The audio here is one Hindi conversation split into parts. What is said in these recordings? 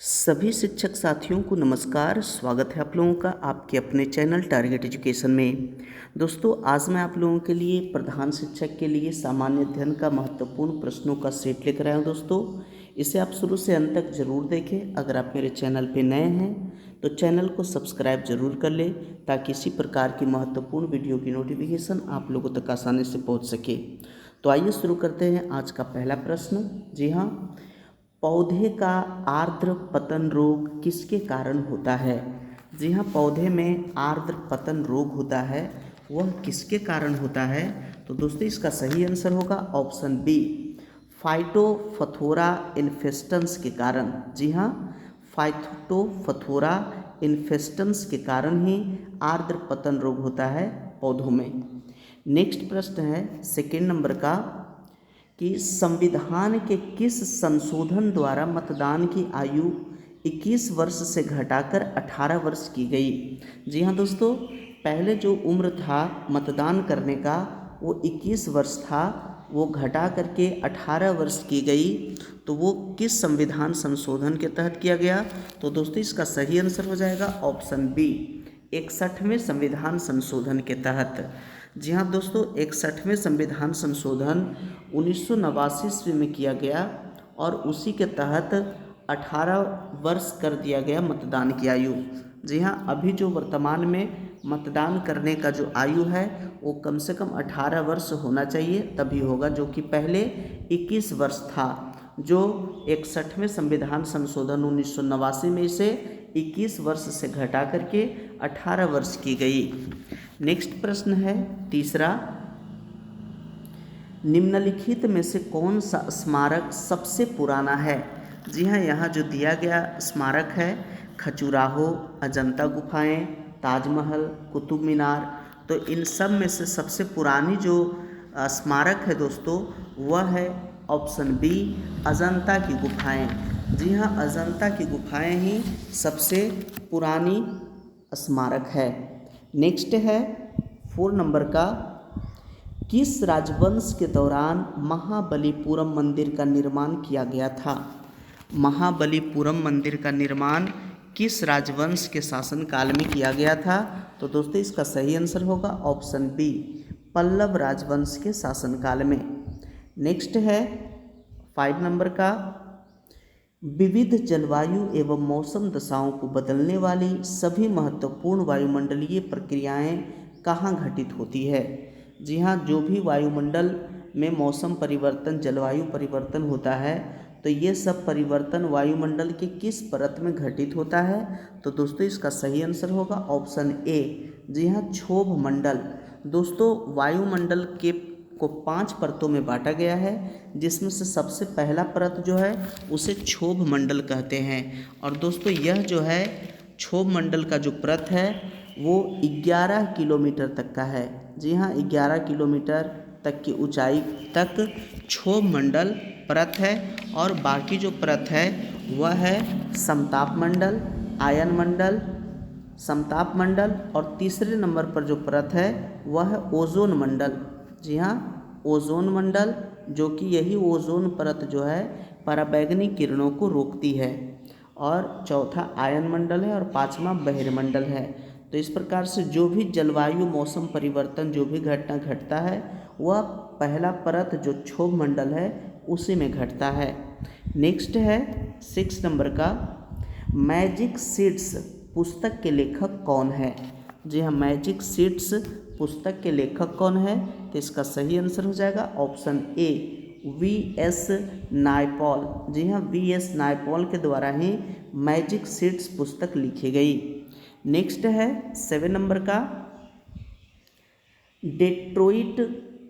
सभी शिक्षक साथियों को नमस्कार। स्वागत है आप लोगों का आपके अपने चैनल टारगेट एजुकेशन में। दोस्तों, आज मैं आप लोगों के लिए प्रधान शिक्षक के लिए सामान्य अध्ययन का महत्वपूर्ण प्रश्नों का सेट लेकर आया हूँ। दोस्तों, इसे आप शुरू से अंत तक जरूर देखें। अगर आप मेरे चैनल पे नए हैं तो चैनल को सब्सक्राइब जरूर कर लें ताकि इसी प्रकार की महत्वपूर्ण वीडियो की नोटिफिकेशन आप लोगों तक आसानी से पहुँच सके। तो आइए शुरू करते हैं आज का पहला प्रश्न। जी हाँ, पौधे का आर्द्र पतन रोग किसके कारण होता है? जी हाँ, पौधे में आर्द्र पतन रोग होता है, वह किसके कारण होता है? तो दोस्तों, इसका सही आंसर होगा ऑप्शन बी, फाइटोफथोरा इन्फेस्टेंस के कारण। जी हाँ, फाइटोफथोरा इन्फेस्टेंस के कारण ही आर्द्र पतन रोग होता है पौधों में। नेक्स्ट प्रश्न है सेकेंड नंबर का कि संविधान के किस संशोधन द्वारा मतदान की आयु 21 वर्ष से घटाकर 18 वर्ष की गई? जी हाँ दोस्तों, पहले जो उम्र था मतदान करने का वो 21 वर्ष था, वो घटा करके 18 वर्ष की गई। तो वो किस संविधान संशोधन के तहत किया गया? तो दोस्तों, इसका सही आंसर हो जाएगा ऑप्शन बी, 61वें संविधान संशोधन के तहत। जी हाँ दोस्तों, 61वें संविधान संशोधन 1989 ईस्वी में किया गया और उसी के तहत 18 वर्ष कर दिया गया मतदान की आयु। जी हाँ, अभी जो वर्तमान में मतदान करने का जो आयु है वो कम से कम 18 वर्ष होना चाहिए, तभी होगा, जो कि पहले 21 वर्ष था। जो 61वें संविधान संशोधन 1989 में इसे 21 वर्ष से घटा करके 18 वर्ष की गई। नेक्स्ट प्रश्न है तीसरा, निम्नलिखित में से कौन सा स्मारक सबसे पुराना है? जी हाँ, यहाँ जो दिया गया स्मारक है खजुराहो, अजंता गुफाएं, ताजमहल, कुतुब मीनार। तो इन सब में से सबसे पुरानी जो स्मारक है दोस्तों, वह है ऑप्शन बी, अजंता की गुफाएं। जी हाँ, अजंता की गुफाएं ही सबसे पुरानी स्मारक है। नेक्स्ट है 4 नंबर का, किस राजवंश के दौरान महाबलीपुरम मंदिर का निर्माण किया गया था? महाबलीपुरम मंदिर का निर्माण किस राजवंश के शासनकाल में किया गया था? तो दोस्तों, इसका सही आंसर होगा ऑप्शन बी, पल्लव राजवंश के शासनकाल में। नेक्स्ट है 5 नंबर का, विविध जलवायु एवं मौसम दशाओं को बदलने वाली सभी महत्वपूर्ण वायुमंडलीय प्रक्रियाएं कहाँ घटित होती है? जी हाँ, जो भी वायुमंडल में मौसम परिवर्तन, जलवायु परिवर्तन होता है, तो ये सब परिवर्तन वायुमंडल के किस परत में घटित होता है? तो दोस्तों, इसका सही आंसर होगा ऑप्शन ए, जी हाँ, क्षोभ मंडल। दोस्तों, वायुमंडल के को 5 परतों में बांटा गया है, जिसमें से सबसे पहला परत जो है उसे क्षोभ मंडल कहते हैं। और दोस्तों, यह जो है क्षोभ मंडल का जो परत है वो 11 किलोमीटर तक का है। जी हाँ, 11 किलोमीटर तक की ऊंचाई तक क्षोभ मंडल परत है। और बाकी जो परत है वह है समताप मंडल, आयन मंडल, समताप मंडल, और तीसरे नंबर पर जो परत है वह है ओजोन मंडल। जी हाँ, ओजोन मंडल, जो कि यही ओजोन परत जो है पराबैंगनी किरणों को रोकती है। और चौथा आयन मंडल है और 5वां बहिर्मंडल है। तो इस प्रकार से जो भी जलवायु मौसम परिवर्तन जो भी घटना घटता है वह पहला परत जो क्षोभ मंडल है उसी में घटता है। नेक्स्ट है 6 नंबर का, मैजिक सीड्स पुस्तक के लेखक कौन है? जी हाँ, मैजिक सीड्स पुस्तक के लेखक कौन है? तो इसका सही आंसर हो जाएगा ऑप्शन ए, वी.एस. नायपॉल। जी हाँ, वी.एस. नायपॉल के द्वारा ही मैजिक सीड्स पुस्तक लिखी गई। नेक्स्ट है 7 नंबर का, डेट्रॉइट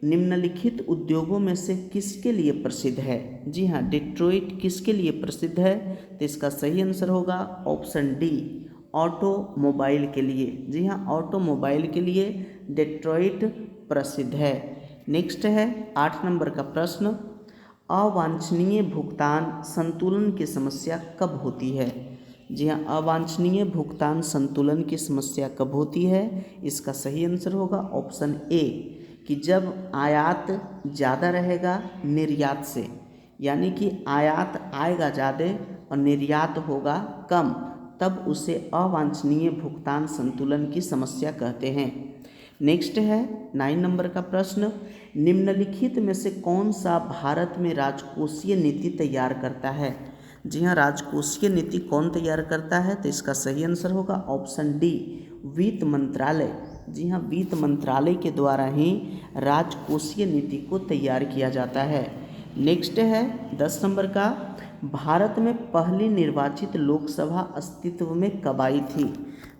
निम्नलिखित उद्योगों में से किसके लिए प्रसिद्ध है? जी हाँ, डेट्रॉइट किसके लिए प्रसिद्ध है? तो इसका सही आंसर होगा ऑप्शन डी, ऑटोमोबाइल के लिए। जी हाँ, ऑटोमोबाइल के लिए डेट्रॉइट प्रसिद्ध है। नेक्स्ट है 8 नंबर का प्रश्न, अवांछनीय भुगतान संतुलन की समस्या कब होती है? जी हाँ, अवांछनीय भुगतान संतुलन की समस्या कब होती है? इसका सही आंसर होगा ऑप्शन ए, कि जब आयात ज़्यादा रहेगा निर्यात से, यानी कि आयात आएगा ज़्यादा और निर्यात होगा कम, तब उसे अवांछनीय भुगतान संतुलन की समस्या कहते हैं। नेक्स्ट है 9 नंबर का प्रश्न, निम्नलिखित में से कौन सा भारत में राजकोषीय नीति तैयार करता है? जी हाँ, राजकोषीय नीति कौन तैयार करता है? तो इसका सही आंसर होगा ऑप्शन डी, वित्त मंत्रालय। जी हाँ, वित्त मंत्रालय के द्वारा ही राजकोषीय नीति को तैयार किया जाता है। नेक्स्ट है 10 नंबर का, भारत में पहली निर्वाचित लोकसभा अस्तित्व में कब आई थी?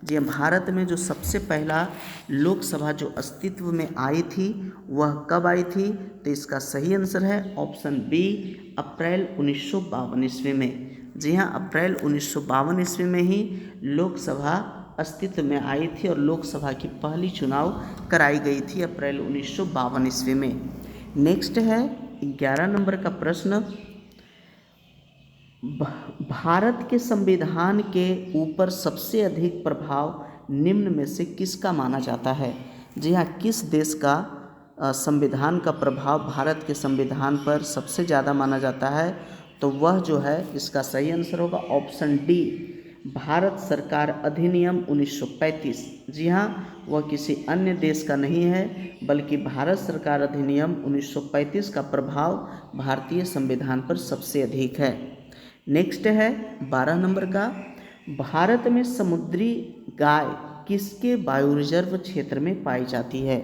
जी हाँ, भारत में जो सबसे पहला लोकसभा जो अस्तित्व में आई थी वह कब आई थी? तो इसका सही आंसर है ऑप्शन बी, अप्रैल 1952 ईस्वी में। जी हाँ, अप्रैल 1952 ईस्वी में ही लोकसभा अस्तित्व में आई थी और लोकसभा की पहली चुनाव कराई गई थी अप्रैल 1952 ईस्वी में। नेक्स्ट है 11 नंबर का प्रश्न, भारत के संविधान के ऊपर सबसे अधिक प्रभाव निम्न में से किसका माना जाता है? जी हाँ, किस देश का संविधान का प्रभाव भारत के संविधान पर सबसे ज़्यादा माना जाता है? तो वह जो है, इसका सही आंसर होगा ऑप्शन डी, भारत सरकार अधिनियम 1935। जी हाँ, वह किसी अन्य देश का नहीं है बल्कि भारत सरकार अधिनियम 1935 का प्रभाव भारतीय संविधान पर सबसे अधिक है। नेक्स्ट है 12 नंबर का, भारत में समुद्री गाय किसके बायो रिजर्व क्षेत्र में पाई जाती है?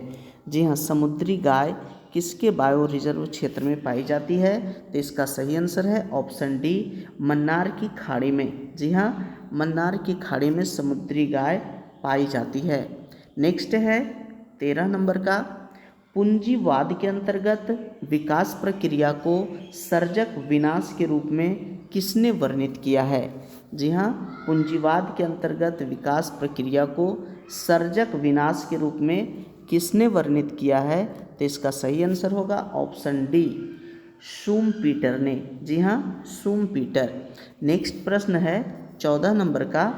जी हाँ, समुद्री गाय किसके बायो रिजर्व क्षेत्र में पाई जाती है? तो इसका सही आंसर है ऑप्शन डी, मन्नार की खाड़ी में। जी हाँ, मन्नार की खाड़ी में समुद्री गाय पाई जाती है। नेक्स्ट है 13 नंबर का, पूंजीवाद के अंतर्गत विकास प्रक्रिया को सर्जक विनाश के रूप में किसने वर्णित किया है? जी हाँ, पूंजीवाद के अंतर्गत विकास प्रक्रिया को सर्जक विनाश के रूप में किसने वर्णित किया है? तो इसका सही आंसर होगा ऑप्शन डी, शूमपीटर ने। जी हाँ, शूमपीटर। नेक्स्ट प्रश्न है 14 नंबर का,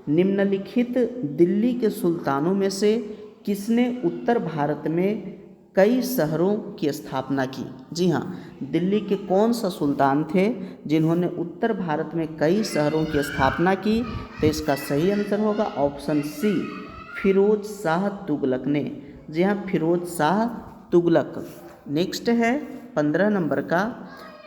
निम्नलिखित दिल्ली के सुल्तानों में से किसने उत्तर भारत में कई शहरों की स्थापना की? जी हाँ, दिल्ली के कौन सा सुल्तान थे जिन्होंने उत्तर भारत में कई शहरों की स्थापना की? तो इसका सही आंसर होगा ऑप्शन सी, फिरोज शाह तुगलक ने। जी हाँ, फिरोज शाह तुगलक। नेक्स्ट है 15 नंबर का,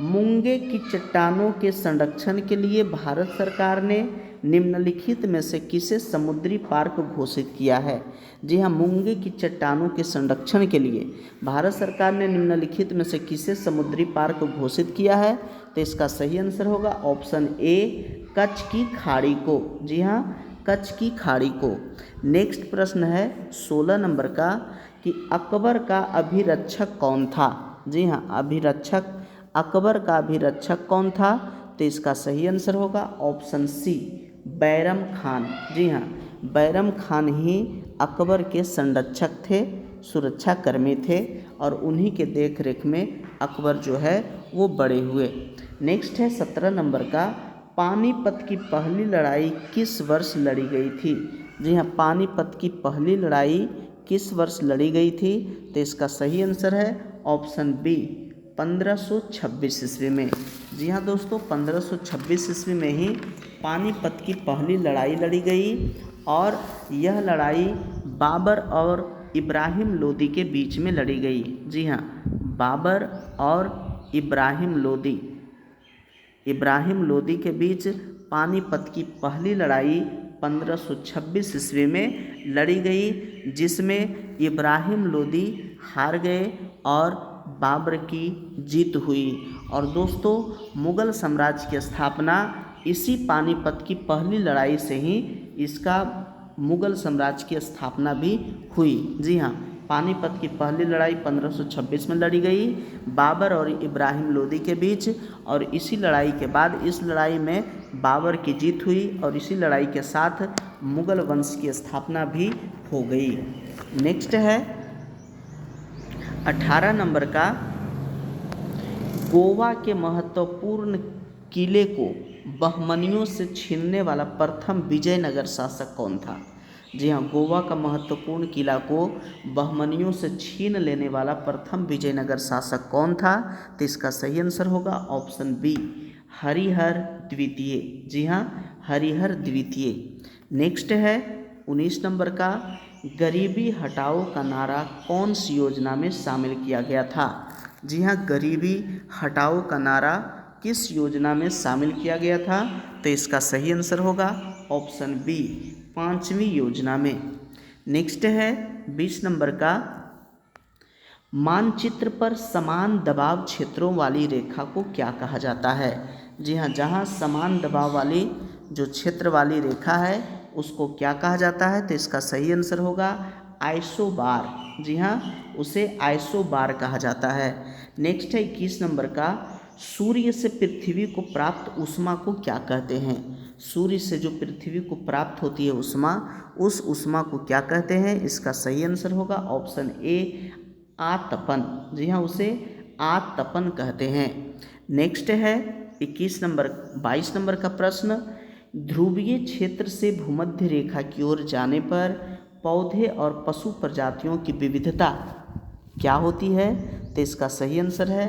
मूंगे की चट्टानों के संरक्षण के लिए भारत सरकार ने निम्नलिखित में से किसे समुद्री पार्क घोषित किया है? जी हाँ, मूंगे की चट्टानों के संरक्षण के लिए भारत सरकार ने निम्नलिखित में से किसे समुद्री पार्क घोषित किया है? तो इसका सही आंसर होगा ऑप्शन ए, कच्छ की खाड़ी को। जी हाँ, कच्छ की खाड़ी को। नेक्स्ट प्रश्न है 16 नंबर का, कि अकबर का अभिरक्षक कौन था? जी हाँ, अकबर का अभिरक्षक कौन था? तो इसका सही आंसर होगा ऑप्शन सी, बैरम खान। जी हाँ, बैरम खान ही अकबर के संरक्षक थे, सुरक्षा कर्मी थे और उन्हीं के देख रेख में अकबर जो है वो बड़े हुए। नेक्स्ट है 17 नंबर का, पानीपत की पहली लड़ाई किस वर्ष लड़ी गई थी? जी हाँ, पानीपत की पहली लड़ाई किस वर्ष लड़ी गई थी? तो इसका सही आंसर है ऑप्शन बी, 1526 ईस्वी में। जी हाँ दोस्तों, 1526 ईस्वी में ही पानीपत की पहली लड़ाई लड़ी गई और यह लड़ाई बाबर और इब्राहिम लोदी के बीच में लड़ी गई। जी हाँ, बाबर और इब्राहिम लोदी के बीच पानीपत की पहली लड़ाई 1526 ईस्वी में लड़ी गई, जिसमें इब्राहिम लोदी हार गए और बाबर की जीत हुई। और दोस्तों, मुग़ल साम्राज्य की स्थापना इसी पानीपत की पहली लड़ाई से ही इसका मुग़ल साम्राज्य की स्थापना भी हुई। जी हाँ, पानीपत की पहली लड़ाई 1526 में लड़ी गई बाबर और इब्राहिम लोदी के बीच, और इसी लड़ाई के बाद इस लड़ाई में बाबर की जीत हुई और इसी लड़ाई के साथ मुग़ल वंश की स्थापना भी हो गई। नेक्स्ट है 18 नंबर का, गोवा के महत्वपूर्ण किले को बहमनियों से छीनने वाला प्रथम विजयनगर शासक कौन था? जी हाँ, गोवा का महत्वपूर्ण किला को बहमनियों से छीन लेने वाला प्रथम विजयनगर शासक कौन था? तो इसका सही आंसर होगा ऑप्शन बी, हरिहर द्वितीय। जी हाँ, हरिहर द्वितीय। नेक्स्ट है 19 नंबर का, गरीबी हटाओ का नारा कौन सी योजना में शामिल किया गया था? जी हाँ, गरीबी हटाओ का नारा किस योजना में शामिल किया गया था? तो इसका सही आंसर होगा ऑप्शन बी, 5वीं योजना में। नेक्स्ट है 20 नंबर का, मानचित्र पर समान दबाव क्षेत्रों वाली रेखा को क्या कहा जाता है? जी हाँ, जहाँ समान दबाव वाली जो क्षेत्र वाली रेखा है उसको क्या कहा जाता है? तो इसका सही आंसर होगा आइसोबार। जी हाँ, उसे आइसोबार कहा जाता है। नेक्स्ट है 21 नंबर का, सूर्य से पृथ्वी को प्राप्त ऊष्मा को क्या कहते हैं? सूर्य से जो पृथ्वी को प्राप्त होती है ऊष्मा, उस ऊष्मा को क्या कहते हैं? इसका सही आंसर होगा ऑप्शन ए, आतपन। जी हाँ, उसे आतपन कहते हैं। नेक्स्ट है 22 नंबर का प्रश्न, ध्रुवीय क्षेत्र से भूमध्य रेखा की ओर जाने पर पौधे और पशु प्रजातियों की विविधता क्या होती है? तो इसका सही आंसर है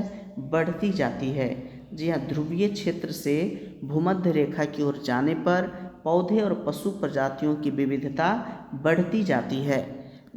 बढ़ती जाती है। जी हाँ, ध्रुवीय क्षेत्र से भूमध्य रेखा की ओर जाने पर पौधे और पशु प्रजातियों की विविधता बढ़ती जाती है।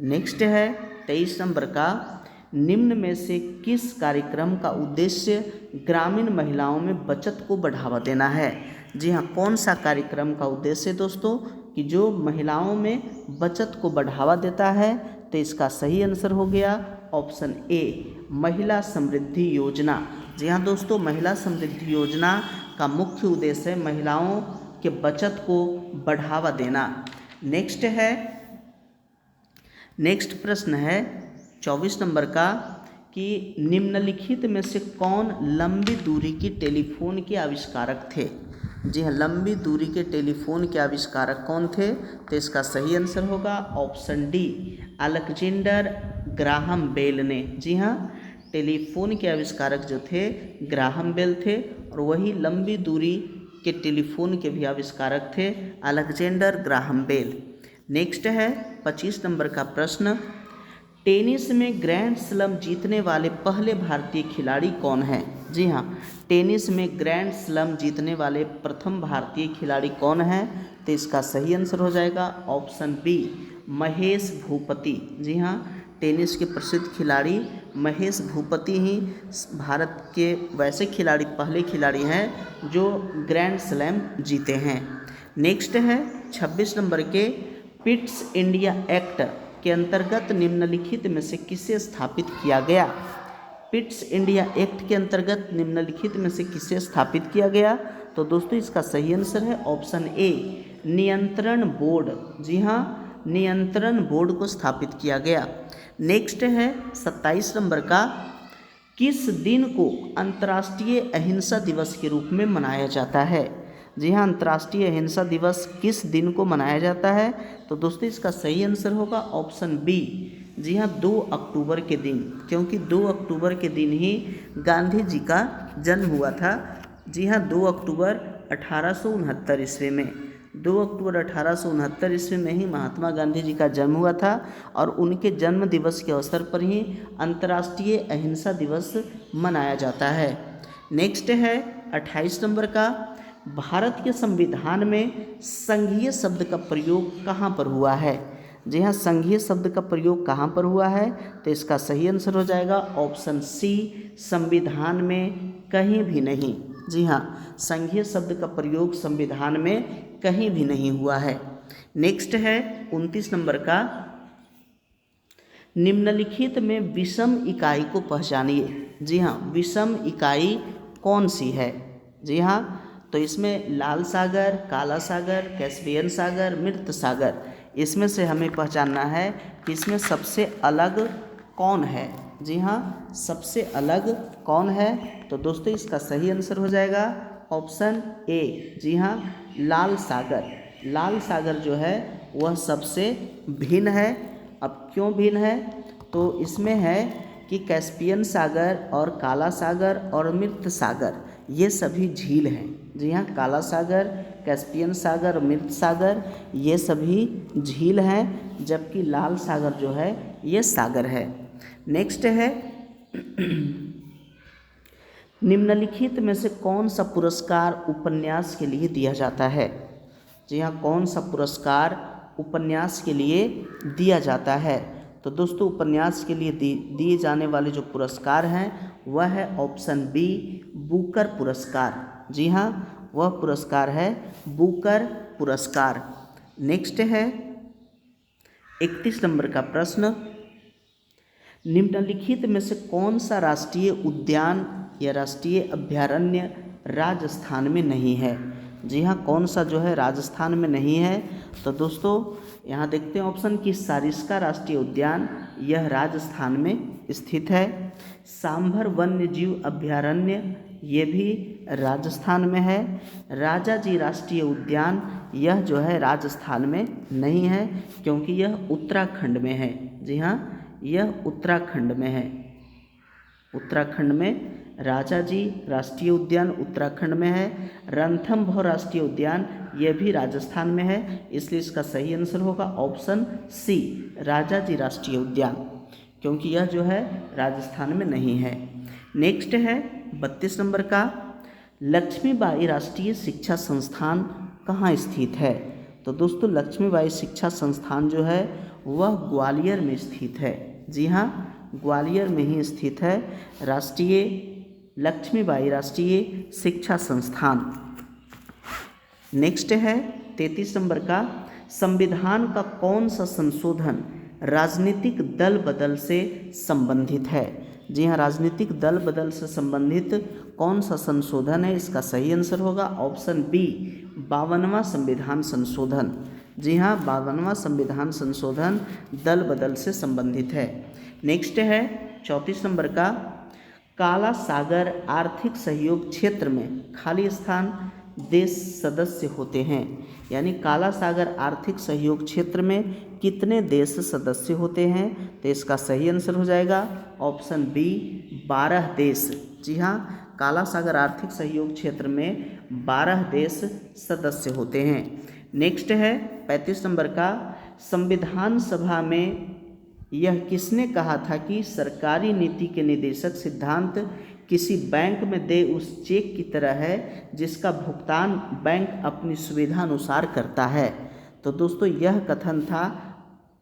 नेक्स्ट है 23 नंबर का, निम्न में से किस कार्यक्रम का उद्देश्य ग्रामीण महिलाओं में बचत को बढ़ावा देना है? जी हाँ, कौन सा कार्यक्रम का उद्देश्य दोस्तों कि जो महिलाओं में बचत को बढ़ावा देता है? तो इसका सही आंसर हो गया ऑप्शन ए, महिला समृद्धि योजना। जी हाँ दोस्तों, महिला समृद्धि योजना का मुख्य उद्देश्य है महिलाओं के बचत को बढ़ावा देना। नेक्स्ट प्रश्न है 24 नंबर का, कि निम्नलिखित में से कौन लंबी दूरी की टेलीफोन के आविष्कारक थे? जी हाँ, लंबी दूरी के टेलीफोन के आविष्कारक कौन थे? तो इसका सही आंसर होगा option D, Alexander Graham Bell ने। जी हाँ, टेलीफोन के आविष्कारक जो थे ग्राहम बेल थे, और वही लंबी दूरी के टेलीफोन के भी आविष्कारक थे अलेक्जेंडर ग्राहम बेल। नेक्स्ट है 25 नंबर का प्रश्न, टेनिस में ग्रैंड स्लैम जीतने वाले पहले भारतीय खिलाड़ी कौन हैं? जी हाँ, टेनिस में ग्रैंड स्लैम जीतने वाले प्रथम भारतीय खिलाड़ी कौन हैं? तो इसका सही आंसर हो जाएगा ऑप्शन बी, महेश भूपति। जी हाँ, टेनिस के प्रसिद्ध खिलाड़ी महेश भूपति ही भारत के वैसे खिलाड़ी पहले खिलाड़ी हैं जो ग्रैंड स्लैम जीते हैं। नेक्स्ट है 26 नंबर के, पिट्स इंडिया एक्ट के अंतर्गत निम्नलिखित में से किसे स्थापित किया गया? पिट्स इंडिया एक्ट के अंतर्गत निम्नलिखित में से किसे स्थापित किया गया? तो दोस्तों इसका सही आंसर है ऑप्शन ए, नियंत्रण बोर्ड। जी हाँ, नियंत्रण बोर्ड को स्थापित किया गया। नेक्स्ट है 27 नंबर का, किस दिन को अंतर्राष्ट्रीय अहिंसा दिवस के रूप में मनाया जाता है? जी हाँ, अंतर्राष्ट्रीय अहिंसा दिवस किस दिन को मनाया जाता है? तो दोस्तों इसका सही आंसर होगा ऑप्शन बी, जी हाँ, 2 अक्टूबर के दिन, क्योंकि 2 अक्टूबर के दिन ही गांधी जी का जन्म हुआ था। जी हाँ, 2 अक्टूबर 1869 ईस्वी में, 2 अक्टूबर 1869 ईस्वी में ही महात्मा गांधी जी का जन्म हुआ था, और उनके जन्म दिवस के अवसर पर ही अंतर्राष्ट्रीय अहिंसा दिवस मनाया जाता है। नेक्स्ट है 28 नंबर का, भारत के संविधान में संघीय शब्द का प्रयोग कहाँ पर हुआ है? जी हाँ, संघीय शब्द का प्रयोग कहाँ पर हुआ है? तो इसका सही आंसर हो जाएगा ऑप्शन सी, संविधान में कहीं भी नहीं। जी हाँ, संघीय शब्द का प्रयोग संविधान में कहीं भी नहीं हुआ है। नेक्स्ट है 29 नंबर का, निम्नलिखित में विषम इकाई को पहचानिए। जी हाँ, विषम इकाई कौन सी है? जी हाँ, तो इसमें लाल सागर, काला सागर, कैस्पियन सागर, मृत सागर, इसमें से हमें पहचानना है कि इसमें सबसे अलग कौन है। जी हाँ, सबसे अलग कौन है? तो दोस्तों इसका सही आंसर हो जाएगा ऑप्शन ए, जी हाँ, लाल सागर। लाल सागर जो है वह सबसे भिन्न है। अब क्यों भिन्न है? तो इसमें है कि कैस्पियन सागर और काला सागर और मृत सागर ये सभी झील हैं। जी हाँ, काला सागर, कैस्पियन सागर, मृत सागर ये सभी झील हैं, जबकि लाल सागर जो है ये सागर है। नेक्स्ट है निम्नलिखित में से कौन सा पुरस्कार उपन्यास के लिए दिया जाता है? जी हाँ, कौन सा पुरस्कार उपन्यास के लिए दिया जाता है? तो दोस्तों उपन्यास के लिए दिए जाने वाले जो पुरस्कार हैं वह है ऑप्शन बी, बुकर पुरस्कार। जी हाँ, वह पुरस्कार है बुकर पुरस्कार। नेक्स्ट है 31 नंबर का प्रश्न, निम्नलिखित में से कौन सा राष्ट्रीय उद्यान या राष्ट्रीय अभयारण्य राजस्थान में नहीं है? जी हाँ, कौन सा जो है राजस्थान में नहीं है? तो दोस्तों यहाँ देखते हैं ऑप्शन की सारिस्का राष्ट्रीय उद्यान, यह राजस्थान में स्थित है। सांभर वन्य जीव अभयारण्य, ये भी राजस्थान में है। राजाजी राष्ट्रीय उद्यान, यह जो है राजस्थान में नहीं है क्योंकि यह उत्तराखंड में है। जी हाँ, यह उत्तराखंड में है। उत्तराखंड में राजाजी राष्ट्रीय उद्यान उत्तराखंड में है। रणथंभौर राष्ट्रीय उद्यान यह भी राजस्थान में है, इसलिए इसका सही आंसर होगा ऑप्शन सी, राजाजी राष्ट्रीय उद्यान, क्योंकि यह जो है राजस्थान में नहीं है। नेक्स्ट है 32 नंबर का, लक्ष्मीबाई राष्ट्रीय शिक्षा संस्थान कहाँ स्थित है? तो दोस्तों लक्ष्मीबाई शिक्षा संस्थान जो है वह ग्वालियर में स्थित है। जी हाँ, ग्वालियर में ही स्थित है राष्ट्रीय लक्ष्मीबाई राष्ट्रीय शिक्षा संस्थान। नेक्स्ट है 33 नंबर का, संविधान का कौन सा संशोधन राजनीतिक दल बदल से संबंधित है? जी हाँ, राजनीतिक दल बदल से संबंधित कौन सा संशोधन है? इसका सही आंसर होगा ऑप्शन बी, 52वां संविधान संशोधन। जी हाँ, 52वां संविधान संशोधन दल बदल से संबंधित है। नेक्स्ट है 34 नंबर का, काला सागर आर्थिक सहयोग क्षेत्र में खाली स्थान देश सदस्य होते हैं, यानी काला सागर आर्थिक सहयोग क्षेत्र में कितने देश सदस्य होते हैं? तो इसका सही आंसर हो जाएगा ऑप्शन बी, 12 देश। जी हाँ, काला सागर आर्थिक सहयोग क्षेत्र में 12 देश सदस्य होते हैं। नेक्स्ट है 35 नंबर का, संविधान सभा में यह किसने कहा था कि सरकारी नीति के निदेशक सिद्धांत किसी बैंक में दे उस चेक की तरह है जिसका भुगतान बैंक अपनी सुविधा अनुसार करता है? तो दोस्तों यह कथन था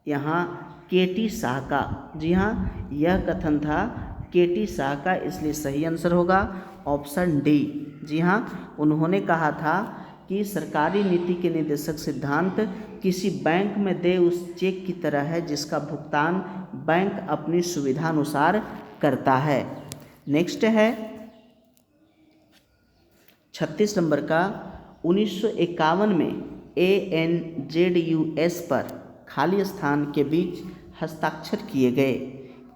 यहाँ के.टी. शाह का। जी हाँ, यह कथन था के.टी. शाह का, इसलिए सही आंसर होगा ऑप्शन डी। जी हाँ, उन्होंने कहा था कि सरकारी नीति के निदेशक सिद्धांत किसी बैंक में दे उस चेक की तरह है जिसका भुगतान बैंक अपनी सुविधानुसार करता है। नेक्स्ट है 36 नंबर का, 1951 में ANZUS पर खाली स्थान के बीच हस्ताक्षर किए गए,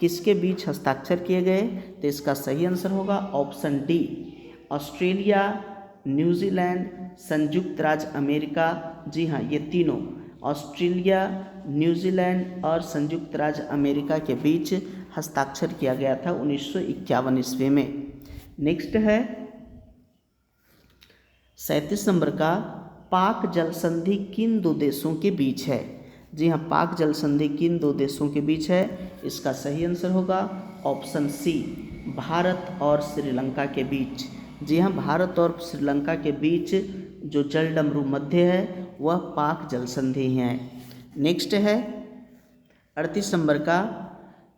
किसके बीच हस्ताक्षर किए गए? तो इसका सही आंसर होगा ऑप्शन डी, ऑस्ट्रेलिया, न्यूजीलैंड, संयुक्त राज्य अमेरिका। जी हाँ, ये तीनों ऑस्ट्रेलिया, न्यूजीलैंड और संयुक्त राज्य अमेरिका के बीच हस्ताक्षर किया गया था 1951 ईस्वी में। नेक्स्ट है 37 नंबर का, पाक जल संधि किन दो देशों के बीच है? जी हाँ, पाक जल संधि किन दो देशों के बीच है? इसका सही आंसर होगा ऑप्शन सी, भारत और श्रीलंका के बीच। जी हाँ, भारत और श्रीलंका के बीच जो जलडमरू मध्य है वह पाक जल संधि है। नेक्स्ट है 38 नंबर का,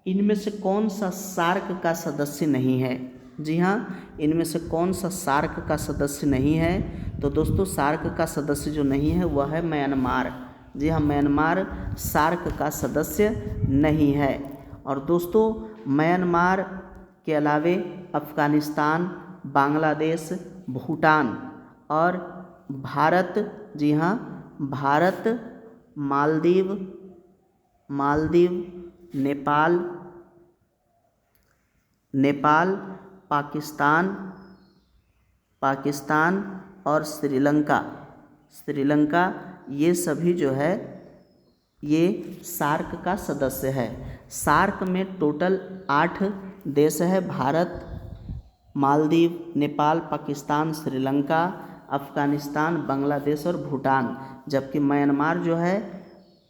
इनमें से कौन सा सार्क का सदस्य नहीं है? जी हाँ, इनमें से कौन सा सार्क का सदस्य नहीं है? तो दोस्तों सार्क का सदस्य जो नहीं है वह है म्यांमार। जी हाँ, म्यांमार सार्क का सदस्य नहीं है। और दोस्तों म्यांमार के अलावे अफ़गानिस्तान, बांग्लादेश, भूटान और भारत, जी हाँ भारत, मालदीव, नेपाल, पाकिस्तान और श्रीलंका ये सभी जो है ये सार्क का सदस्य है। सार्क में टोटल 8 देश है, भारत, मालदीव, नेपाल, पाकिस्तान, श्रीलंका, अफ़गानिस्तान, बांग्लादेश और भूटान, जबकि म्यांमार जो है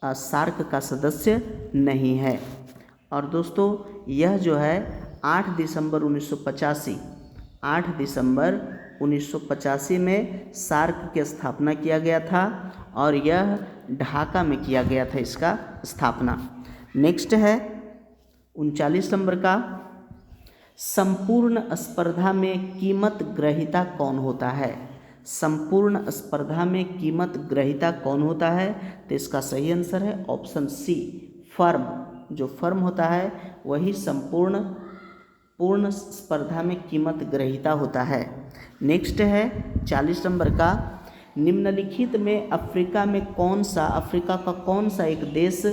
सार्क का सदस्य नहीं है। और दोस्तों यह जो है 8 दिसंबर 1985 8 दिसंबर 1985 में सार्क की स्थापना किया गया था और यह ढाका में किया गया था इसका स्थापना। नेक्स्ट है 39 नंबर का, संपूर्ण स्पर्धा में कीमत ग्रहीता कौन होता है? संपूर्ण स्पर्धा में कीमत ग्रहीता कौन होता है? तो इसका सही आंसर है ऑप्शन सी, फर्म। जो फर्म होता है वही पूर्ण स्पर्धा में कीमत ग्रहीता होता है। नेक्स्ट है 40 नंबर का, निम्नलिखित में अफ्रीका का कौन सा एक देश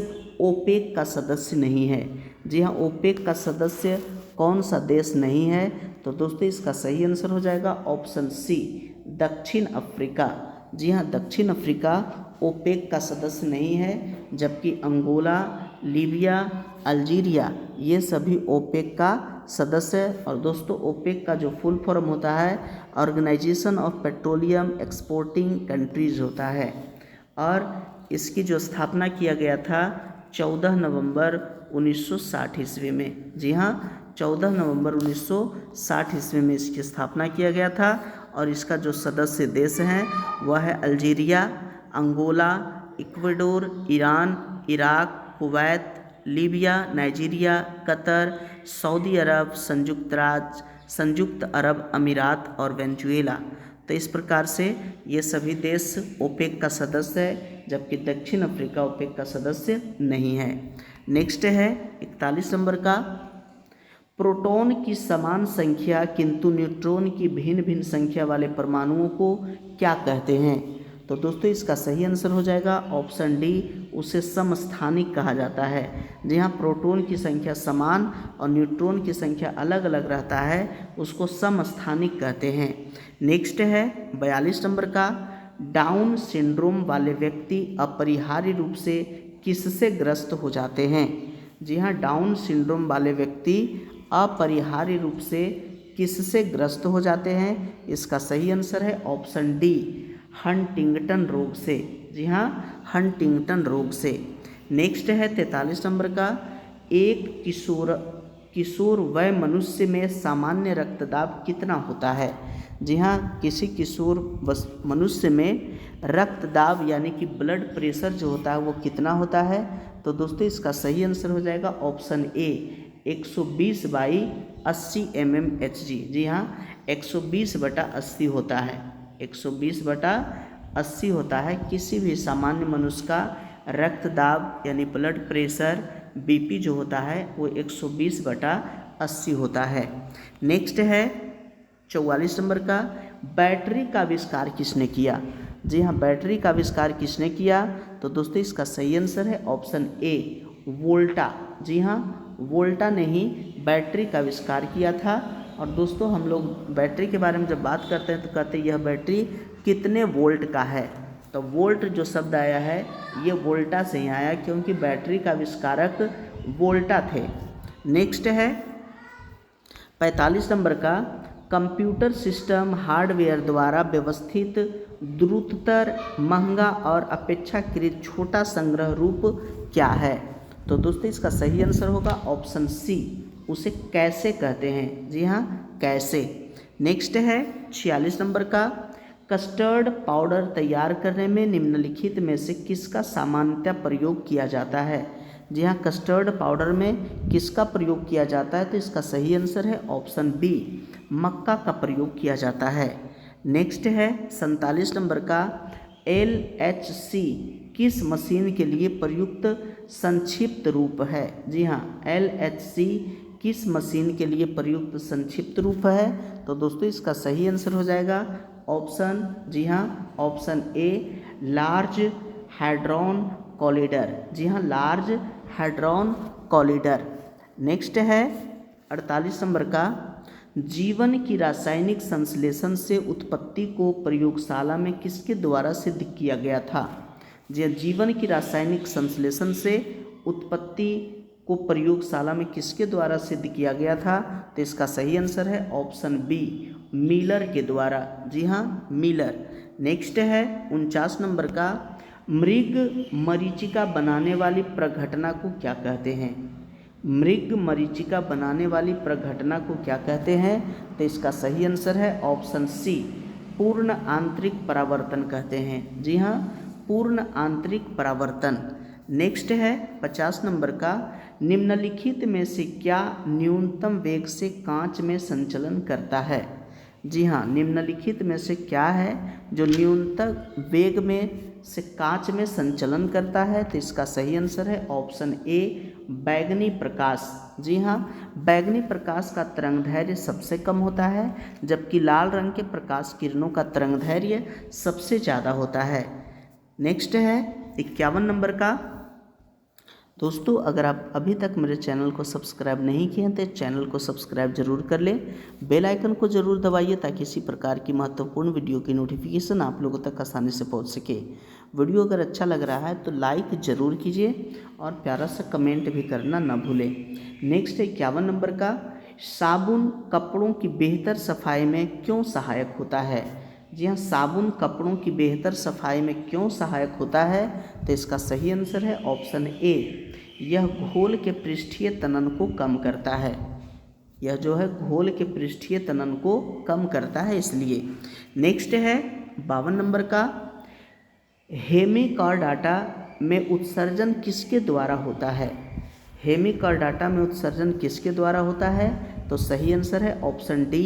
ओपेक का सदस्य नहीं है? जी हाँ, ओपेक का सदस्य कौन सा देश नहीं है? तो दोस्तों इसका सही आंसर हो जाएगा ऑप्शन सी, दक्षिण अफ्रीका। जी हाँ, दक्षिण अफ्रीका ओपेक का सदस्य नहीं है, जबकि अंगोला, लीबिया, अल्जीरिया ये सभी ओपेक का सदस्य है। और दोस्तों ओपेक का जो फुल फॉर्म होता है organisation of petroleum exporting countries होता है और इसकी जो स्थापना किया गया था 14 नवंबर 1960 ईस्वी में। जी हाँ, 14 नवंबर 1960 ईस्वी में इसकी स्थापना किया गया था और इसका जो सदस्य देश हैं वह है Algeria, Angola, Ecuador, Iran, Iraq, Kuwait, Libya, Nigeria, Qatar, Saudi Arab, संयुक्त अरब अमीरात और वेनेजुएला। तो इस प्रकार से ये सभी देश ओपेक का सदस्य है, जबकि दक्षिण अफ्रीका ओपेक का सदस्य नहीं है। नेक्स्ट है 41 नंबर का, प्रोटॉन की समान संख्या किंतु न्यूट्रॉन की भिन्न भिन्न संख्या वाले परमाणुओं को क्या कहते हैं? तो दोस्तों इसका सही आंसर हो जाएगा ऑप्शन डी, उसे समस्थानिक कहा जाता है। जी हाँ, प्रोटॉन की संख्या समान और न्यूट्रॉन की संख्या अलग अलग रहता है, उसको समस्थानिक कहते हैं। नेक्स्ट है 42 नंबर का, डाउन सिंड्रोम वाले व्यक्ति अपरिहार्य रूप से किससे ग्रस्त हो जाते हैं? जी हाँ, डाउन सिंड्रोम वाले व्यक्ति अपरिहार्य रूप से किससे ग्रस्त हो जाते हैं? इसका सही आंसर है ऑप्शन डी, हंटिंगटन रोग से। जी हाँ, हंटिंगटन रोग से। नेक्स्ट है 43 नंबर का, एक किशोर वय मनुष्य में सामान्य रक्तदाब कितना होता है? जी हाँ, किसी किशोर मनुष्य में रक्तदाब यानी कि ब्लड प्रेशर जो होता है वो कितना होता है? तो दोस्तों इसका सही आंसर हो जाएगा ऑप्शन ए, 120/80 mmHg। जी हाँ, 120/80 होता है, 120/80 होता है। किसी भी सामान्य मनुष्य का रक्तदाब यानी ब्लड प्रेशर बीपी जो होता है वो 120/80 होता है। नेक्स्ट है 44 नंबर का, बैटरी का आविष्कार किसने किया? जी हाँ, बैटरी का आविष्कार किसने किया? तो दोस्तों इसका सही आंसर है ऑप्शन ए, वोल्टा। जी हाँ, वोल्टा ने ही बैटरी का आविष्कार किया था। और दोस्तों हम लोग बैटरी के बारे में जब बात करते हैं तो कहते हैं यह बैटरी कितने वोल्ट का है। तो वोल्ट जो शब्द आया है ये वोल्टा से ही आया, क्योंकि बैटरी का आविष्कारक वोल्टा थे। नेक्स्ट है 45 नंबर का, कंप्यूटर सिस्टम हार्डवेयर द्वारा व्यवस्थित द्रुततर, महंगा और अपेक्षाकृत छोटा संग्रह रूप क्या है? तो दोस्तों इसका सही आंसर होगा ऑप्शन सी, उसे कैसे कहते हैं। जी हाँ, कैसे। नेक्स्ट है 46 नंबर का, कस्टर्ड पाउडर तैयार करने में निम्नलिखित में से किसका सामान्यतः प्रयोग किया जाता है? जी हाँ, कस्टर्ड पाउडर में किसका प्रयोग किया जाता है? तो इसका सही आंसर है ऑप्शन बी, मक्का का प्रयोग किया जाता है। नेक्स्ट है 47 नंबर का, LHC किस मशीन के लिए प्रयुक्त संक्षिप्त रूप है? जी हाँ, LHC किस मशीन के लिए प्रयुक्त संक्षिप्त रूप है? तो दोस्तों इसका सही आंसर हो जाएगा ऑप्शन, जी हाँ, ऑप्शन ए, लार्ज हैड्रॉन कोलिडर। जी हाँ, लार्ज हैड्रॉन कोलिडर। नेक्स्ट है 48 नंबर का, जीवन की रासायनिक संश्लेषण से उत्पत्ति को प्रयोगशाला में किसके द्वारा सिद्ध किया गया था? जी, जीवन की रासायनिक संश्लेषण से उत्पत्ति को प्रयोगशाला में किसके द्वारा सिद्ध किया गया था? तो इसका सही आंसर है ऑप्शन बी, मिलर के द्वारा। जी हाँ, मिलर। नेक्स्ट है 49 नंबर का, मृग मरीचिका बनाने वाली प्रघटना को क्या कहते हैं? मृग मरीचिका बनाने वाली प्रघटना को क्या कहते हैं? तो इसका सही आंसर है ऑप्शन सी, पूर्ण आंतरिक परावर्तन कहते हैं। जी हाँ, पूर्ण आंतरिक परावर्तन। नेक्स्ट है 50 नंबर का, निम्नलिखित में से क्या न्यूनतम वेग से कांच में संचलन करता है? जी हाँ, निम्नलिखित में से क्या है जो न्यूनतम वेग में से कांच में संचलन करता है? तो इसका सही आंसर है ऑप्शन ए, बैगनी प्रकाश। जी हाँ, बैगनी प्रकाश का तरंगदैर्घ्य सबसे कम होता है, जबकि लाल रंग के प्रकाश किरणों का तरंगदैर्घ्य सबसे ज़्यादा होता है। नेक्स्ट है 51 नंबर का। दोस्तों, अगर आप अभी तक मेरे चैनल को सब्सक्राइब नहीं किए हैं तो चैनल को सब्सक्राइब जरूर कर लें, बेल आइकन को जरूर दबाइए ताकि इसी प्रकार की महत्वपूर्ण वीडियो की नोटिफिकेशन आप लोगों तक आसानी से पहुंच सके। वीडियो अगर अच्छा लग रहा है तो लाइक ज़रूर कीजिए और प्यारा सा कमेंट भी करना ना भूलें। नेक्स्ट है 51 नंबर का, साबुन कपड़ों की बेहतर सफाई में क्यों सहायक होता है? जी हाँ, साबुन कपड़ों की बेहतर सफाई में क्यों सहायक होता है? तो इसका सही आंसर है ऑप्शन ए, यह घोल के पृष्ठीय तनन को कम करता है। यह जो है घोल के पृष्ठीय तनन को कम करता है, इसलिए। नेक्स्ट है 52 नंबर का, हेमिकॉर्डाटा में उत्सर्जन किसके द्वारा होता है? हेमिकॉर्डाटा में उत्सर्जन किसके द्वारा होता है? तो सही आंसर है ऑप्शन डी,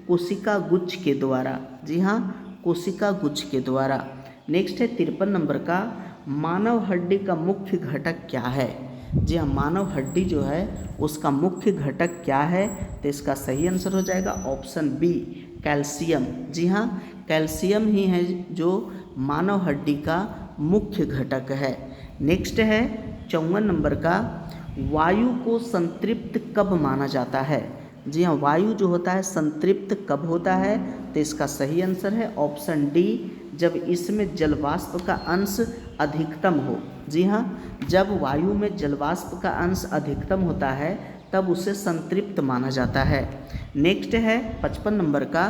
कोशिका गुच्छ के द्वारा। जी हाँ, कोशिका गुच्छ के द्वारा। नेक्स्ट है 53 नंबर का, मानव हड्डी का मुख्य घटक क्या है? जी हाँ, मानव हड्डी जो है उसका मुख्य घटक क्या है? तो इसका सही आंसर हो जाएगा ऑप्शन बी, कैल्शियम। जी हाँ, कैल्शियम ही है जो मानव हड्डी का मुख्य घटक है। नेक्स्ट है 54 नंबर का, वायु को संतृप्त कब माना जाता है? जी हाँ, वायु जो होता है संतृप्त कब होता है? तो इसका सही आंसर है ऑप्शन डी, जब इसमें जलवाष्प का अंश अधिकतम हो। जी हाँ, जब वायु में जलवाष्प का अंश अधिकतम होता है तब उसे संतृप्त माना जाता है। नेक्स्ट है 55 नंबर का,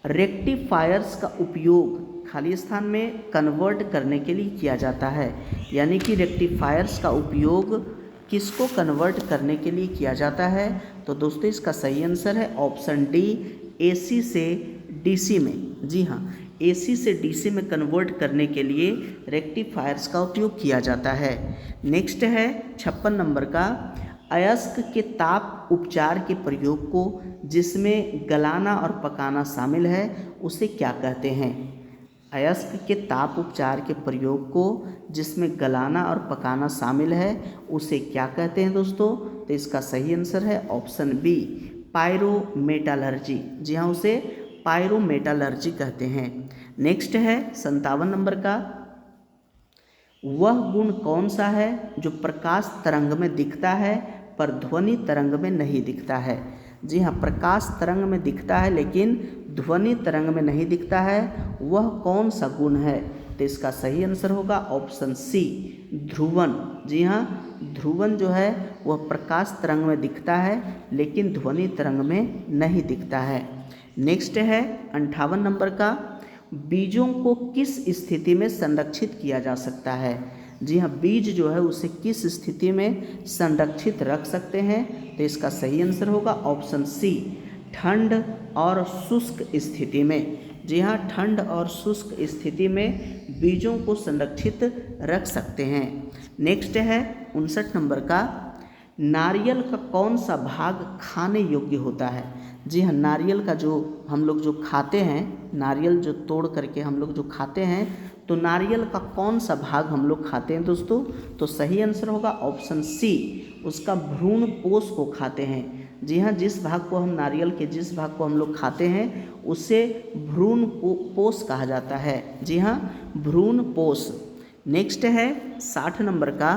रेक्टिफायर्स का उपयोग खाली स्थान में कन्वर्ट करने के लिए किया जाता है। यानी कि रेक्टिफायर्स का उपयोग किसको कन्वर्ट करने के लिए किया जाता है? तो दोस्तों, इसका सही आंसर है ऑप्शन डी, एसी से डीसी में। जी हाँ, एसी से डीसी में कन्वर्ट करने के लिए रेक्टिफायर्स का उपयोग किया जाता है। नेक्स्ट है 56 नंबर का, अयस्क के ताप उपचार के प्रयोग को जिसमें गलाना और पकाना शामिल है उसे क्या कहते हैं? अयस्क के ताप उपचार के प्रयोग को जिसमें गलाना और पकाना शामिल है उसे क्या कहते हैं दोस्तों? तो इसका सही आंसर है ऑप्शन बी, पायरोमेटालर्जी। जी हाँ, उसे पायरोमेटालर्जी कहते हैं। नेक्स्ट है 57 नंबर का, वह गुण कौन सा है जो प्रकाश तरंग में दिखता है पर ध्वनि तरंग में नहीं दिखता है? जी हाँ, प्रकाश तरंग में दिखता है लेकिन ध्वनि तरंग में नहीं दिखता है, वह कौन सा गुण है? तो इसका सही आंसर होगा ऑप्शन सी, ध्रुवन। जी हाँ, ध्रुवन जो है वह प्रकाश तरंग में दिखता है लेकिन ध्वनि तरंग में नहीं दिखता है। नेक्स्ट है 58 नंबर का, बीजों को किस स्थिति में संरक्षित किया जा सकता है? जी हाँ, बीज जो है उसे किस स्थिति में संरक्षित रख सकते हैं? तो इसका सही आंसर होगा ऑप्शन सी, ठंड और शुष्क स्थिति में। जी हाँ, ठंड और शुष्क स्थिति में बीजों को संरक्षित रख सकते हैं। नेक्स्ट है 59 नंबर का, नारियल का कौन सा भाग खाने योग्य होता है? जी हाँ, नारियल का जो हम लोग जो खाते हैं, नारियल जो तोड़ करके हम लोग जो खाते हैं, तो नारियल का कौन सा भाग हम लोग खाते हैं दोस्तों? तो सही आंसर होगा ऑप्शन सी, उसका भ्रूण पोष को खाते हैं। जी हाँ, जिस भाग को हम नारियल के जिस भाग को हम लोग खाते हैं उसे भ्रूण पोष कहा जाता है। जी हाँ, भ्रूण पोष। नेक्स्ट है 60 नंबर का,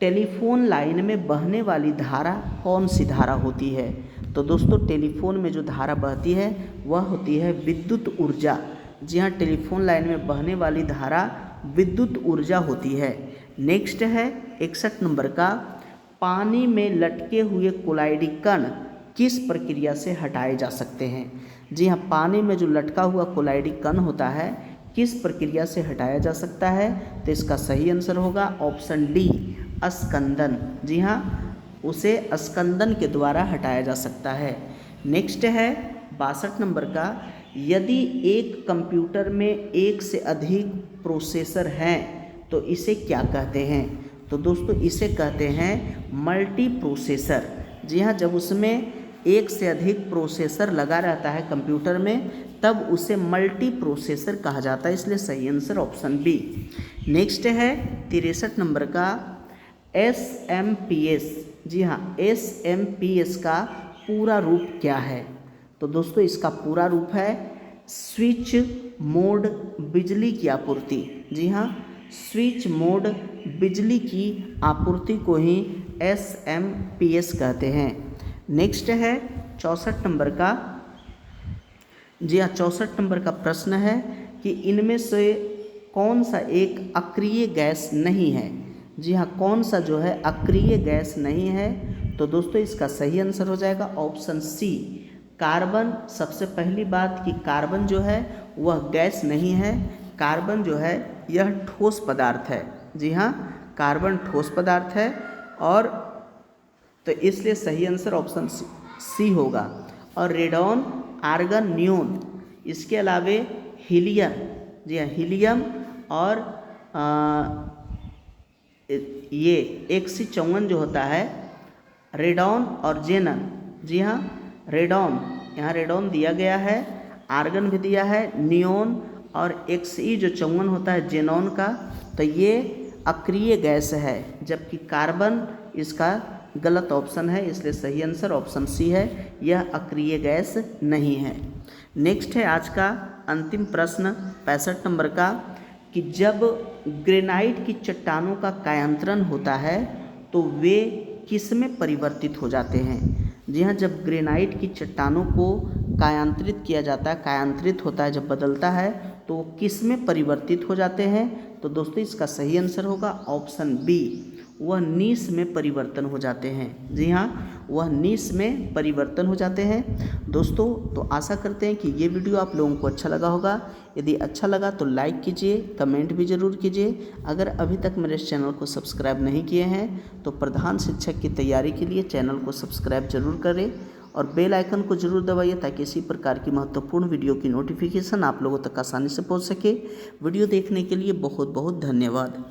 टेलीफोन लाइन में बहने वाली धारा कौन सी धारा होती है? तो दोस्तों, टेलीफोन में जो धारा बहती है वह होती है विद्युत ऊर्जा। जी हाँ, टेलीफोन लाइन में बहने वाली धारा विद्युत ऊर्जा होती है। नेक्स्ट है 61 नंबर का, पानी में लटके हुए कोलाइडी कण किस प्रक्रिया से हटाए जा सकते हैं? जी हाँ, पानी में जो लटका हुआ कोलाइडी कण होता है किस प्रक्रिया से हटाया जा सकता है? तो इसका सही आंसर होगा ऑप्शन डी, अस्कंदन। जी हाँ, उसे स्कंदन के द्वारा हटाया जा सकता है। नेक्स्ट है 62 नंबर का, यदि एक कंप्यूटर में एक से अधिक प्रोसेसर हैं तो इसे क्या कहते हैं? तो दोस्तों इसे कहते हैं मल्टी प्रोसेसर। जी हाँ, जब उसमें एक से अधिक प्रोसेसर लगा रहता है कंप्यूटर में तब उसे मल्टी प्रोसेसर कहा जाता है, इसलिए सही आंसर ऑप्शन बी। नेक्स्ट है 63 नंबर का SMPS। जी हाँ, SMPS का पूरा रूप क्या है? तो दोस्तों इसका पूरा रूप है स्विच मोड बिजली की आपूर्ति। जी हाँ, स्विच मोड बिजली की आपूर्ति को ही SMPS कहते हैं। नेक्स्ट है 64 नंबर का। जी हाँ, 64 नंबर का प्रश्न है कि इनमें से कौन सा एक अक्रिय गैस नहीं है? जी हाँ, कौन सा जो है अक्रिय गैस नहीं है? तो दोस्तों इसका सही आंसर हो जाएगा ऑप्शन सी, कार्बन। सबसे पहली बात कि कार्बन जो है वह गैस नहीं है, कार्बन जो है यह ठोस पदार्थ है। जी हाँ, कार्बन ठोस पदार्थ है, और तो इसलिए सही आंसर ऑप्शन सी होगा। और रेडॉन, आर्गन, नियोन, इसके अलावे हीलियम, जी हाँ हीलियम, और ये 154 जो होता है रेडॉन और जेनन। जी हाँ, रेडॉन, यहाँ रेडॉन दिया गया है, आर्गन भी दिया है, नियोन, और XE जो 54 होता है जेनॉन का, तो ये अक्रिय गैस है, जबकि कार्बन इसका गलत ऑप्शन है, इसलिए सही आंसर ऑप्शन सी है, यह अक्रिय गैस नहीं है। नेक्स्ट है आज का अंतिम प्रश्न 65 नंबर का, कि जब ग्रेनाइट की चट्टानों का कायांतरण होता है तो वे किस में परिवर्तित हो जाते हैं? जी हाँ, जब ग्रेनाइट की चट्टानों को कायांतरित किया जाता है, कायांतरित होता है, जब बदलता है तो वो किस में परिवर्तित हो जाते हैं? तो दोस्तों इसका सही आंसर होगा ऑप्शन बी, वह नीस में परिवर्तन हो जाते हैं। जी हाँ, वह नीस में परिवर्तन हो जाते हैं। दोस्तों तो आशा करते हैं कि ये वीडियो आप लोगों को अच्छा लगा होगा। यदि अच्छा लगा तो लाइक कीजिए, कमेंट भी ज़रूर कीजिए। अगर अभी तक मेरे इस चैनल को सब्सक्राइब नहीं किए हैं तो प्रधान शिक्षक की तैयारी के लिए चैनल को सब्सक्राइब जरूर करें और बेल आइकन को जरूर दबाइए, ताकि इसी प्रकार की महत्वपूर्ण वीडियो की नोटिफिकेशन आप लोगों तक आसानी से पहुंच सके। वीडियो देखने के लिए बहुत बहुत धन्यवाद।